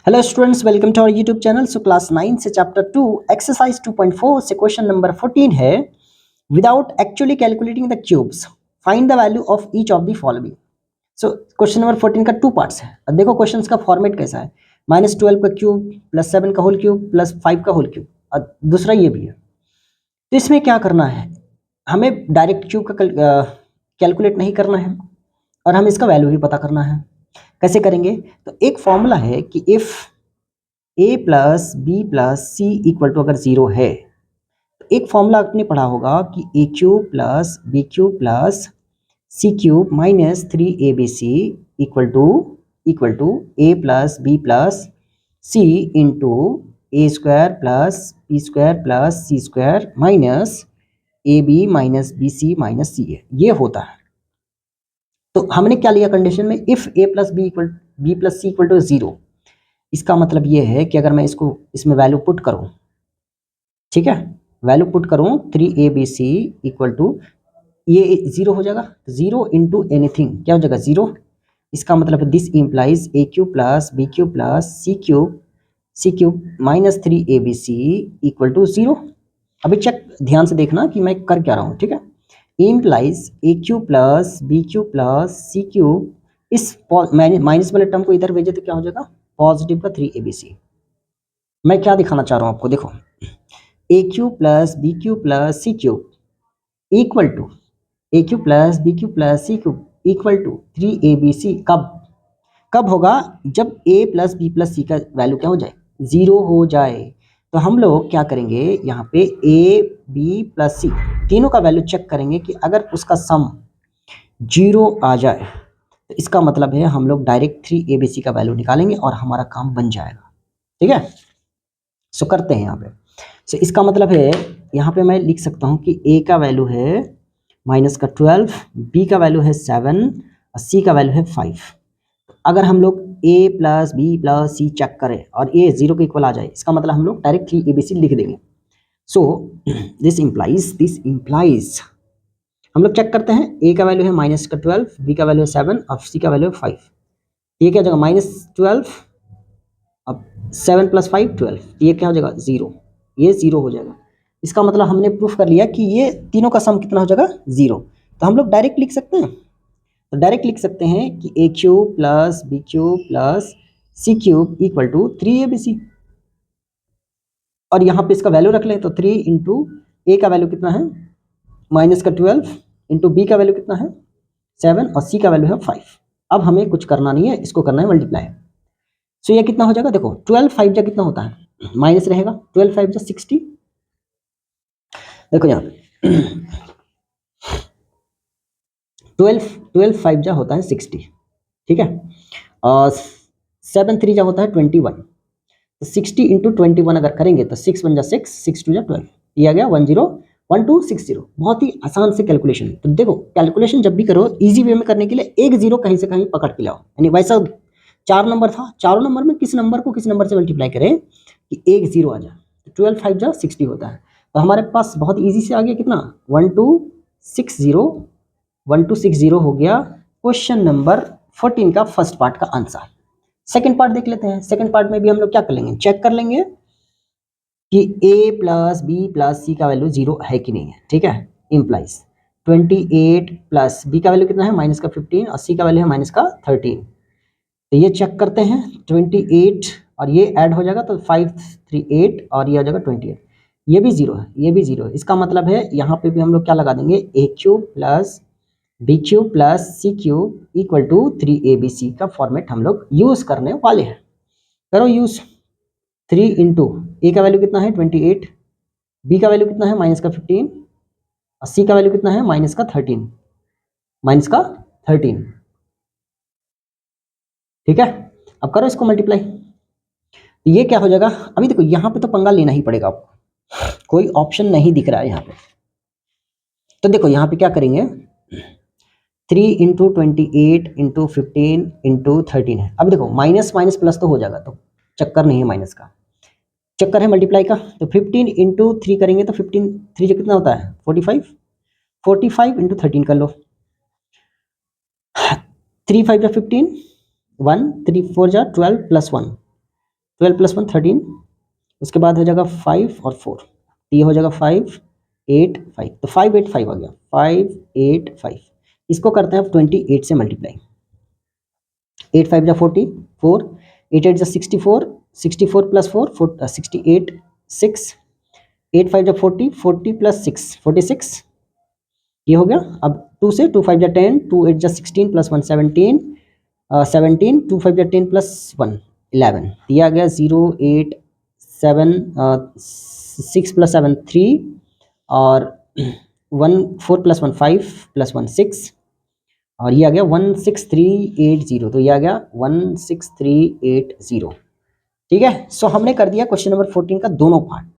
Hello students, welcome to our YouTube channel. So class 9 से chapter 2 exercise 2.4 से question number 14 है, without actually calculating the cubes find the value of each of the following. So question number 14 का two parts है। अब देखो question का format कैसा है, -12 का क्यूब प्लस 7 का होल क्यूब प्लस 5 का होल क्यूब, और दूसरा ये भी है। तो इसमें क्या करना है, हमें डायरेक्ट क्यूब का कैलकुलेट नहीं करना है और हमें इसका वैल्यू भी पता करना है। कैसे करेंगे, तो एक फॉर्मूला है कि if a plus B plus C equal to अगर जीरो है, तो एक फॉर्मूला आपने पढ़ा होगा कि a cube plus B cube plus C cube minus 3abc equal to a plus B plus c into a square plus b square plus c square minus a b minus b c minus c a, ये होता है। तो हमने क्या लिया condition में, if a plus B plus C equal to zero, इसका मतलब ये है कि अगर मैं इसको इसमें वैल्यू पुट करूं, ठीक है, वैल्यू पुट करूं 3abc इक्वल टू, ये जीरो हो जाएगा, जीरो इंटू एनीथिंग क्या हो जाएगा, जीरो। इसका मतलब this implies A cube plus B cube plus C cube minus 3abc equal to zero. अभी चेक ध्यान से देखना कि मैं कर क्या रहा हूँ, ठीक है। इंप्लाइज ए cube plus B cube plus सी क्यूब, इस माइनस वाले टर्म को इधर भेजे तो क्या हो जाएगा, पॉजिटिव का 3abc। मैं क्या दिखाना चाह रहा हूँ आपको, देखो a cube plus B cube plus C cube equal to a cube plus B cube plus C cube equal to 3abc। कब होगा, जब a plus B plus c का वैल्यू क्या हो जाए, जीरो हो जाए। तो हम लोग क्या करेंगे, यहाँ पे a b प्लस सी तीनों का वैल्यू चेक करेंगे कि अगर उसका सम जीरो आ जाए तो इसका मतलब है हम लोग डायरेक्ट 3abc का वैल्यू निकालेंगे और हमारा काम बन जाएगा, ठीक है। सो करते हैं यहाँ पे। सो इसका मतलब है यहाँ पे मैं लिख सकता हूँ कि a का वैल्यू है माइनस का 12, b का वैल्यू है 7 और c का वैल्यू है 5। अगर हम लोग a plus B plus C check करें और ये जीरो के इक्वल आ जाए, इसका मतलब हम लोग डायरेक्ट 3abc लिख देंगे। सो दिस इम्प्लाइज हम लोग चेक करते हैं, a का वैल्यू है माइनस का 12, b का वैल्यू है 7 और c का वैल्यू है 5। ये क्या हो जाएगा, -12, अब 7 प्लस 5 12, ये क्या हो जाएगा, जीरो, ये जीरो हो जाएगा। इसका मतलब हमने प्रूफ कर लिया कि ये तीनों का सम कितना हो जाएगा, जीरो। तो हम लोग डायरेक्ट लिख सकते हैं, तो डायरेक्ट लिख सकते हैं कि a cube plus B cube plus C cube equal to 3abc, और यहाँ पे इसका वैल्यू रख लें तो 3 इंटू ए का वैल्यू कितना है, माइनस का 12 इंटू बी का वैल्यू कितना है 7 और सी का वैल्यू है 5। अब हमें कुछ करना नहीं है, इसको करना है मल्टीप्लाई। सो ये कितना हो जाएगा, देखो 12 5 जा कितना होता है, माइनस रहेगा, 12 5 जा 60। देखो यहाँ पे 12 5 जा होता है 60, ठीक है, और 7 3 जा होता है 21। तो 60 इंटू 21 अगर करेंगे तो 6 1 जा 6, 6 2 जा 12, ये आ गया 101260। बहुत ही आसान से कैलकुलेशन। तो देखो कैलकुलेशन जब भी करो इजी वे में करने के लिए एक जीरो कहीं से कहीं पकड़ के लाओ, यानी वैसा 4 नंबर था, चारों नंबर में किस नंबर को किस नंबर से मल्टीप्लाई करें कि एक जीरो आ जाए। तो 12 5 जा 60 होता है। तो हमारे पास बहुत ईजी से आ गया कितना, 1260 हो गया क्वेश्चन नंबर 14 का फर्स्ट पार्ट का आंसर। सेकंड पार्ट देख लेते हैं। सेकंड पार्ट में भी हम लोग क्या कर लेंगे, चेक कर लेंगे कि a plus B plus c का वैल्यू जीरो है कि नहीं है, ठीक है। इंप्लाइज 28 प्लस बी का वैल्यू कितना है, माइनस का 15 और सी का वैल्यू है माइनस का 13। तो ये चेक करते हैं, 28 और ये ऐड हो जाएगा तो 5 3 8 और ये हो जाएगा 28। ये भी जीरो है, ये भी जीरो है। इसका मतलब है यहाँ पे भी हम लोग क्या लगा देंगे, a cube plus B cube plus C cube equal to 3abc का फॉर्मेट हम लोग यूज करने वाले हैं। करो यूज। 3 इंटू ए का वैल्यू कितना है 28, बी का वैल्यू कितना है माइनस का 15 और सी का वैल्यू कितना है माइनस का 13, ठीक है। अब करो इसको मल्टीप्लाई, तो ये क्या हो जाएगा। अभी देखो यहाँ पे तो पंगा लेना ही पड़ेगा आपको, कोई ऑप्शन नहीं दिख रहा है यहाँ पे। तो देखो यहाँ पे क्या करेंगे, 3 इंटू 28 इंटू 15 इंटू 13 है। अब देखो माइनस माइनस प्लस तो हो जाएगा, तो चक्कर नहीं है माइनस का, चक्कर है मल्टीप्लाई का। तो 15 इंटू 3 करेंगे तो 15 3 जो कितना होता है 45 इंटू 13 कर लो, 3 5 जा 15, 1 3 4 जा 12 प्लस 1 12 + 1 13, उसके बाद हो जाएगा 5 और 4, तो ये हो जाएगा 5 8 5, तो 585 आ गया, 585। इसको करते हैं अब 28 से मल्टीप्लाई। 8 5 जा 40, 4 8 8 जा 64, 64 + 4 68 6, 8 5 जा 40, 40 + 6 46, ये हो गया। अब 2 से 2 5 जा 10, 2 8 जा 16 + 1 17, 17 2 5 जा 10 + 1 11, ये आ गया 0 8 7 6 + 7 3, और 1 4 + 1 5 + 1 6, और ये आ गया 16380, तो ये आ गया 16380। ठीक है, सो हमने कर दिया क्वेश्चन नंबर 14 का दोनों पार्ट।